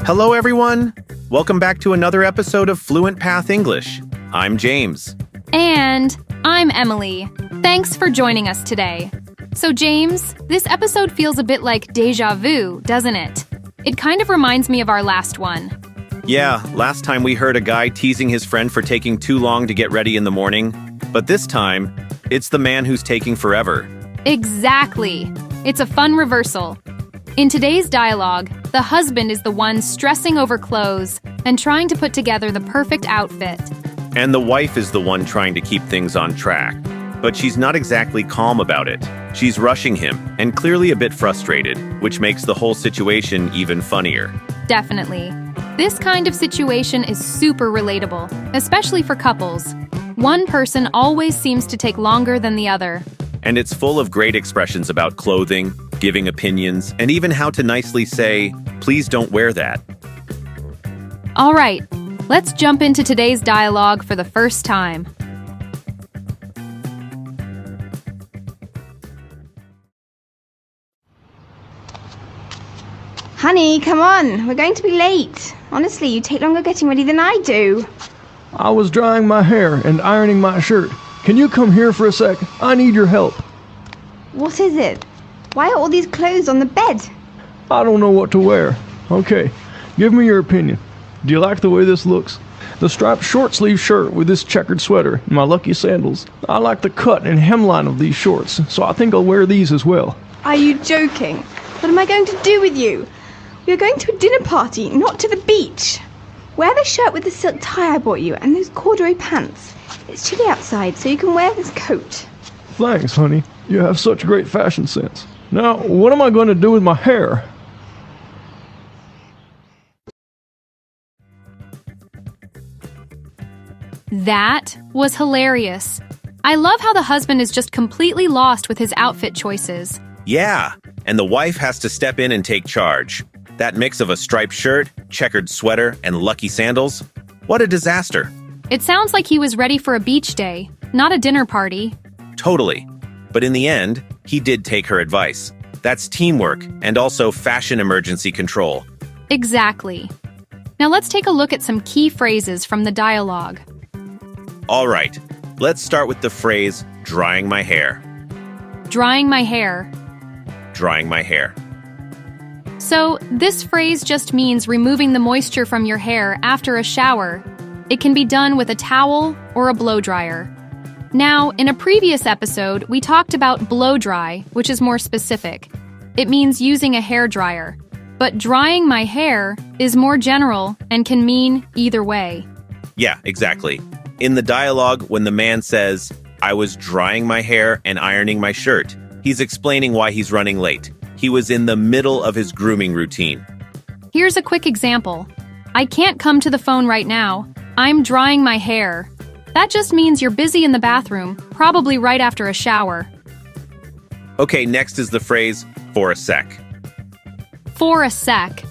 Hello, everyone. Welcome back to another episode of Fluent Path English. I'm James. And I'm Emily. Thanks for joining us today. So, James, this episode feels a bit like déjà vu, doesn't it? It kind of reminds me of our last one. Yeah, last time we heard a guy teasing his friend for taking too long to get ready in the morning. But this time, it's the man who's taking forever. Exactly. It's a fun reversal. In today's dialogue, the husband is the one stressing over clothes and trying to put together the perfect outfit. And the wife is the one trying to keep things on track. But she's not exactly calm about it. She's rushing him and clearly a bit frustrated, which makes the whole situation even funnier. Definitely. This kind of situation is super relatable, especially for couples. One person always seems to take longer than the other. And it's full of great expressions about clothing, giving opinions, and even how to nicely say, please don't wear that. All right, let's jump into today's dialogue for the first time. Honey, come on. We're going to be late. Honestly, you take longer getting ready than I do. I was drying my hair and ironing my shirt. Can you come here for a sec? I need your help. What is it? Why are all these clothes on the bed? I don't know what to wear. Okay, give me your opinion. Do you like the way this looks? The striped short-sleeve shirt with this checkered sweater and my lucky sandals. I like the cut and hemline of these shorts, so I think I'll wear these as well. Are you joking? What am I going to do with you? We are going to a dinner party, not to the beach. Wear the shirt with the silk tie I bought you and those corduroy pants. It's chilly outside, so you can wear this coat. Thanks, honey. You have such great fashion sense. Now, what am I going to do with my hair? That was hilarious. I love how the husband is just completely lost with his outfit choices. Yeah, and the wife has to step in and take charge. That mix of a striped shirt, checkered sweater, and lucky sandals? What a disaster. It sounds like he was ready for a beach day, not a dinner party. Totally. But in the end, he did take her advice. That's teamwork and also fashion emergency control. Exactly. Now let's take a look at some key phrases from the dialogue. All right, let's start with the phrase, drying my hair. Drying my hair. Drying my hair. So, this phrase just means removing the moisture from your hair after a shower. It can be done with a towel or a blow dryer. Now, in a previous episode, we talked about blow dry, which is more specific. It means using a hair dryer. But drying my hair is more general and can mean either way. Yeah, exactly. In the dialogue, when the man says, I was drying my hair and ironing my shirt, he's explaining why he's running late. He was in the middle of his grooming routine. Here's a quick example. I can't come to the phone right now. I'm drying my hair. That just means you're busy in the bathroom, probably right after a shower. Okay, next is the phrase, for a sec. For a sec.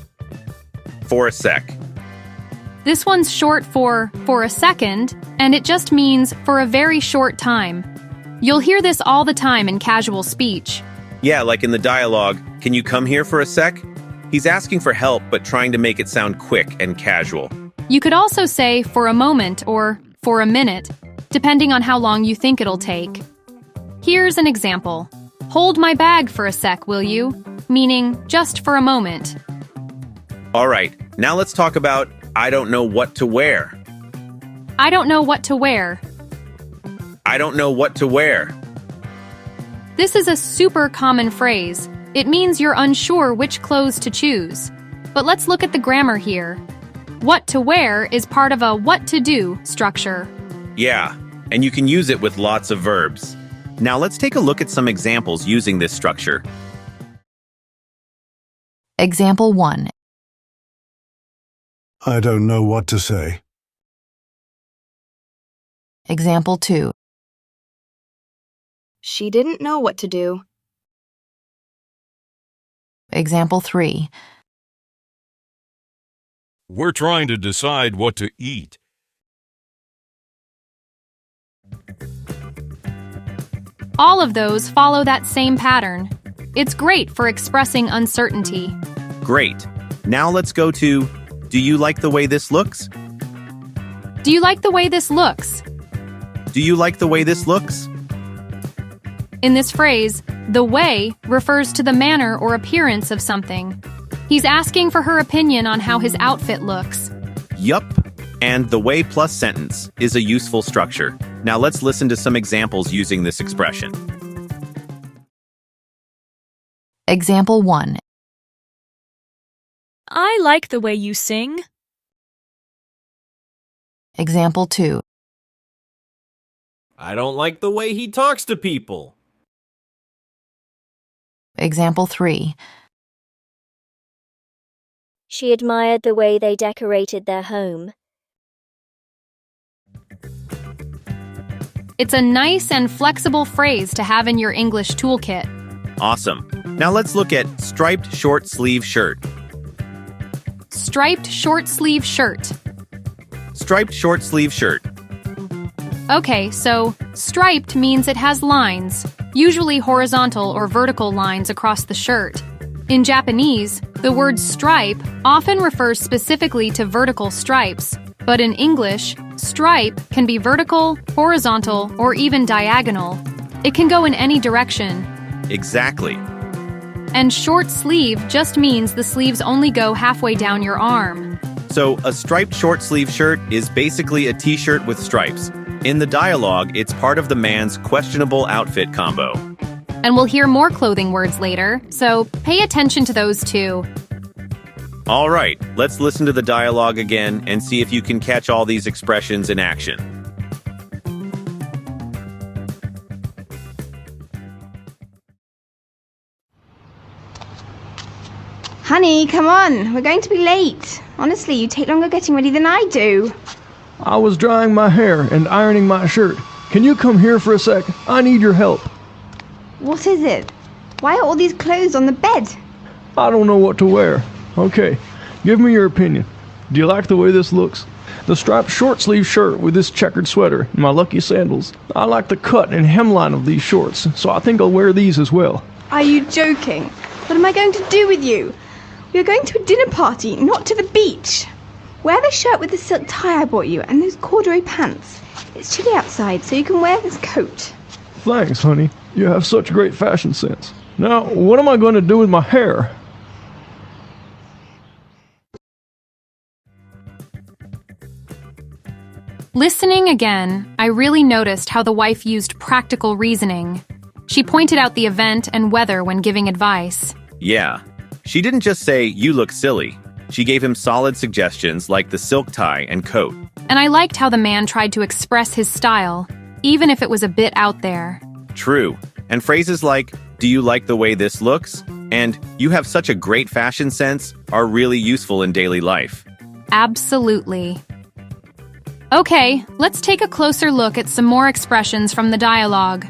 For a sec. This one's short for a second, and it just means for a very short time. You'll hear this all the time in casual speech. Yeah, like in the dialogue, can you come here for a sec? He's asking for help, but trying to make it sound quick and casual. You could also say for a moment or for a minute, depending on how long you think it'll take. Here's an example. Hold my bag for a sec, will you? Meaning just for a moment. All right, now let's talk about I don't know what to wear. I don't know what to wear. I don't know what to wear. This is a super common phrase. It means you're unsure which clothes to choose. But let's look at the grammar here. What to wear is part of a what to do structure. Yeah, and you can use it with lots of verbs. Now let's take a look at some examples using this structure. Example 1. I don't know what to say. Example 2. She didn't know what to do. Example 3. We're trying to decide what to eat. All of those follow that same pattern. It's great for expressing uncertainty. Great. Now let's go to, do you like the way this looks? Do you like the way this looks? Do you like the way this looks? In this phrase, the way refers to the manner or appearance of something. He's asking for her opinion on how his outfit looks. Yup. And the way plus sentence is a useful structure. Now let's listen to some examples using this expression. Example 1. I like the way you sing. Example 2. I don't like the way he talks to people. Example 3. She admired the way they decorated their home. It's a nice and flexible phrase to have in your English toolkit. Awesome. Now let's look at striped short sleeve shirt. Striped short sleeve shirt. Striped short sleeve shirt. Okay, so striped means it has lines, usually horizontal or vertical lines across the shirt. In Japanese, the word stripe often refers specifically to vertical stripes, but in English, stripe can be vertical, horizontal, or even diagonal. It can go in any direction. Exactly. And short sleeve just means the sleeves only go halfway down your arm. So a striped short sleeve shirt is basically a t-shirt with stripes. In the dialogue, it's part of the man's questionable outfit combo. And we'll hear more clothing words later, so pay attention to those too. All right, let's listen to the dialogue again and see if you can catch all these expressions in action. Honey, come on. We're going to be late. Honestly, you take longer getting ready than I do. I was drying my hair and ironing my shirt. Can you come here for a sec? I need your help. What is it? Why are all these clothes on the bed? I don't know what to wear. Okay, give me your opinion. Do you like the way this looks? The striped short sleeve shirt with this checkered sweater and my lucky sandals. I like the cut and hemline of these shorts, so I think I'll wear these as well. Are you joking? What am I going to do with you? We are going to a dinner party, not to the beach. Wear the shirt with the silk tie I bought you and those corduroy pants. It's chilly outside, so you can wear this coat. Thanks, honey. You have such great fashion sense. Now, what am I going to do with my hair? Listening again, I really noticed how the wife used practical reasoning. She pointed out the event and weather when giving advice. Yeah, she didn't just say, you look silly. She gave him solid suggestions like the silk tie and coat. And I liked how the man tried to express his style, even if it was a bit out there. True. And phrases like, do you like the way this looks? And you have such a great fashion sense are really useful in daily life. Absolutely. Okay, let's take a closer look at some more expressions from the dialogue.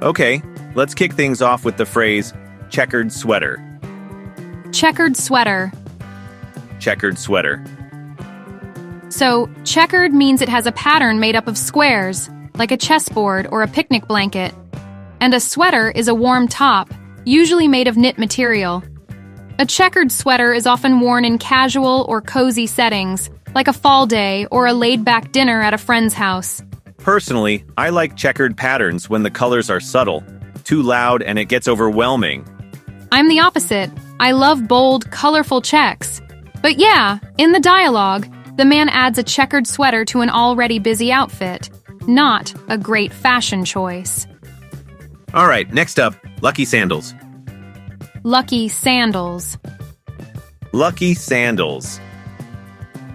Okay, let's kick things off with the phrase, checkered sweater. Checkered sweater. Checkered sweater. So, checkered means it has a pattern made up of squares, like a chessboard or a picnic blanket. And a sweater is a warm top, usually made of knit material. A checkered sweater is often worn in casual or cozy settings, like a fall day or a laid-back dinner at a friend's house. Personally, I like checkered patterns when the colors are subtle, too loud, and it gets overwhelming. I'm the opposite. I love bold, colorful checks. But yeah, in the dialogue, the man adds a checkered sweater to an already busy outfit. Not a great fashion choice. All right, next up, lucky sandals. Lucky sandals. Lucky sandals.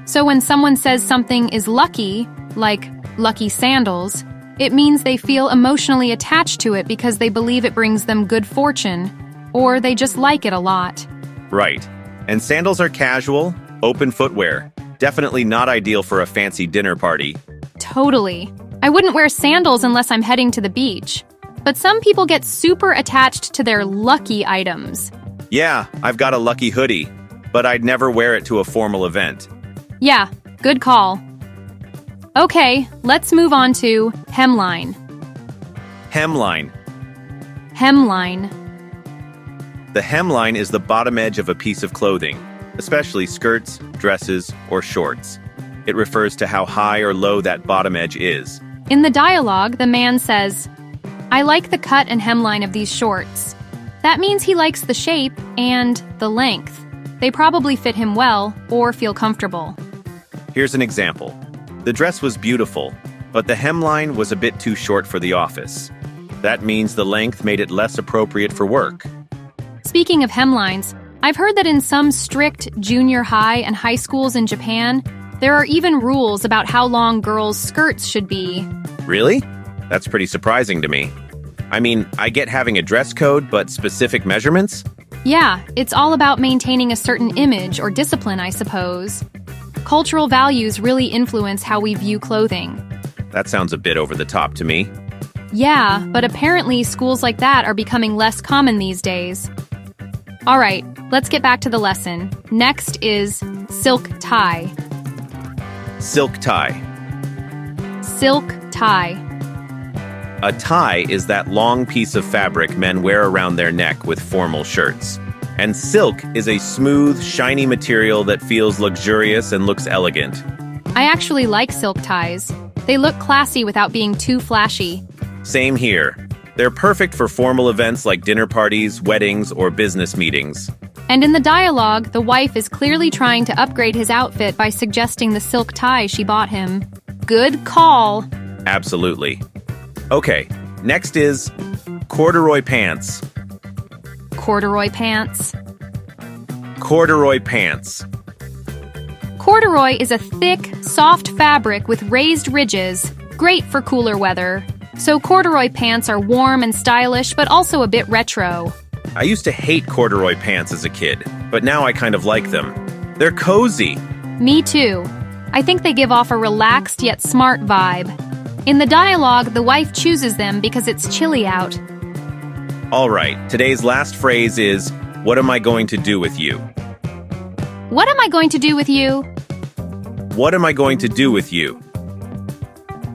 So when someone says something is lucky, like lucky sandals, it means they feel emotionally attached to it because they believe it brings them good fortune, or they just like it a lot. Right. And sandals are casual, open footwear. Definitely not ideal for a fancy dinner party. Totally. I wouldn't wear sandals unless I'm heading to the beach. But some people get super attached to their lucky items. Yeah, I've got a lucky hoodie, but I'd never wear it to a formal event. Yeah, good call. Okay, let's move on to hemline. Hemline. Hemline. The hemline is the bottom edge of a piece of clothing, especially skirts, dresses, or shorts. It refers to how high or low that bottom edge is. In the dialogue, the man says, "I like the cut and hemline of these shorts." That means he likes the shape and the length. They probably fit him well or feel comfortable. Here's an example. The dress was beautiful, but the hemline was a bit too short for the office. That means the length made it less appropriate for work. Speaking of hemlines, I've heard that in some strict junior high and high schools in Japan, there are even rules about how long girls' skirts should be. Really? That's pretty surprising to me. I mean, I get having a dress code, but specific measurements? Yeah, it's all about maintaining a certain image or discipline, I suppose. Cultural values really influence how we view clothing. That sounds a bit over the top to me. Yeah, but apparently schools like that are becoming less common these days. All right, let's get back to the lesson. Next is silk tie. Silk tie. Silk tie. A tie is that long piece of fabric men wear around their neck with formal shirts. And silk is a smooth, shiny material that feels luxurious and looks elegant. I actually like silk ties. They look classy without being too flashy. Same here. They're perfect for formal events like dinner parties, weddings, or business meetings. And in the dialogue, the wife is clearly trying to upgrade his outfit by suggesting the silk tie she bought him. Good call. Absolutely. Okay, next is corduroy pants. Corduroy pants. Corduroy pants. Corduroy is a thick, soft fabric with raised ridges, great for cooler weather. So corduroy pants are warm and stylish, but also a bit retro. I used to hate corduroy pants as a kid, but now I kind of like them. They're cozy. Me too. I think they give off a relaxed yet smart vibe. In the dialogue, the wife chooses them because it's chilly out. All right, today's last phrase is, "What am I going to do with you?" What am I going to do with you? What am I going to do with you?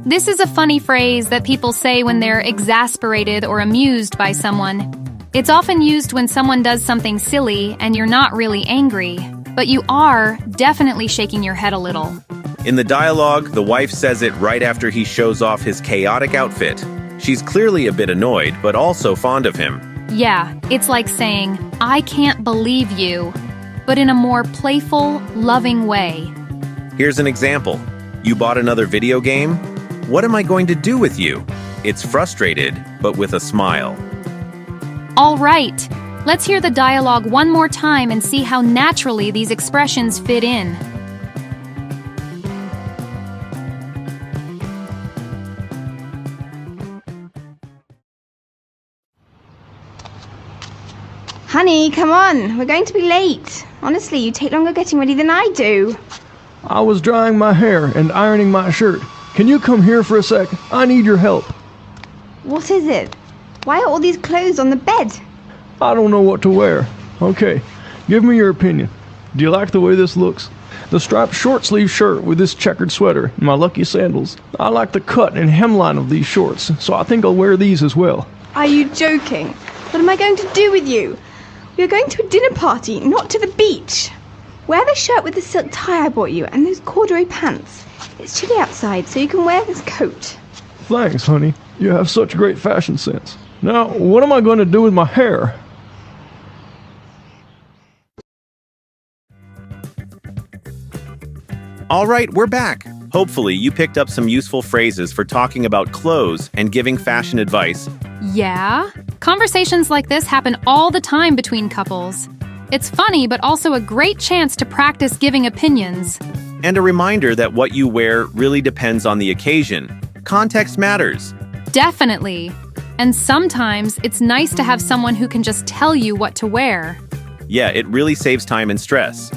This is a funny phrase that people say when they're exasperated or amused by someone. It's often used when someone does something silly and you're not really angry, but you are definitely shaking your head a little. In the dialogue, the wife says it right after he shows off his chaotic outfit. She's clearly a bit annoyed, but also fond of him. Yeah, it's like saying, "I can't believe you," but in a more playful, loving way. Here's an example. You bought another video game? What am I going to do with you? It's frustrated, but with a smile. All right, let's hear the dialogue one more time and see how naturally these expressions fit in. Honey, come on. We're going to be late. Honestly, you take longer getting ready than I do. I was drying my hair and ironing my shirt. Can you come here for a sec? I need your help. What is it? Why are all these clothes on the bed? I don't know what to wear. Okay, give me your opinion. Do you like the way this looks? The striped short-sleeve shirt with this checkered sweater and my lucky sandals. I like the cut and hemline of these shorts, so I think I'll wear these as well. Are you joking? What am I going to do with you? We are going to a dinner party, not to the beach. Wear the shirt with the silk tie I bought you and those corduroy pants. It's chilly outside, so you can wear this coat. Thanks, honey. You have such great fashion sense. Now, what am I going to do with my hair? All right, we're back. Hopefully, you picked up some useful phrases for talking about clothes and giving fashion advice. Yeah? Conversations like this happen all the time between couples. It's funny, but also a great chance to practice giving opinions. And a reminder that what you wear really depends on the occasion. Context matters. Definitely. And sometimes it's nice to have someone who can just tell you what to wear. Yeah, it really saves time and stress.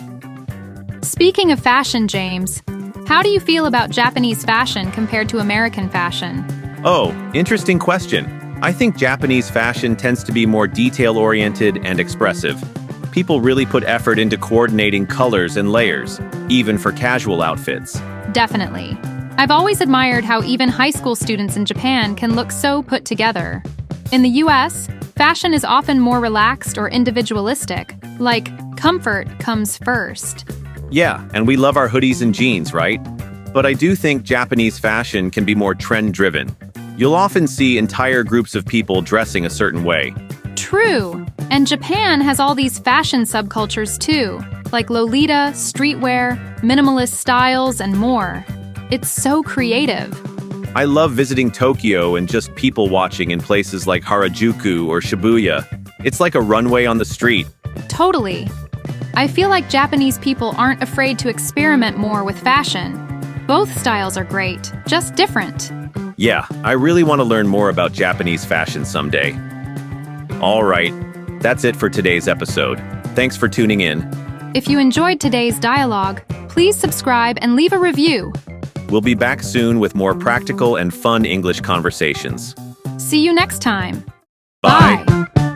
Speaking of fashion, James, how do you feel about Japanese fashion compared to American fashion? Oh, interesting question. I think Japanese fashion tends to be more detail-oriented and expressive. People really put effort into coordinating colors and layers, even for casual outfits. Definitely. I've always admired how even high school students in Japan can look so put together. In the US, fashion is often more relaxed or individualistic, like comfort comes first. Yeah, and we love our hoodies and jeans, right? But I do think Japanese fashion can be more trend-driven. You'll often see entire groups of people dressing a certain way. True. And Japan has all these fashion subcultures too, like Lolita, streetwear, minimalist styles, and more. It's so creative. I love visiting Tokyo and just people watching in places like Harajuku or Shibuya. It's like a runway on the street. Totally. I feel like Japanese people aren't afraid to experiment more with fashion. Both styles are great, just different. Yeah, I really want to learn more about Japanese fashion someday. All right, that's it for today's episode. Thanks for tuning in. If you enjoyed today's dialogue, please subscribe and leave a review. We'll be back soon with more practical and fun English conversations. See you next time. Bye. Bye.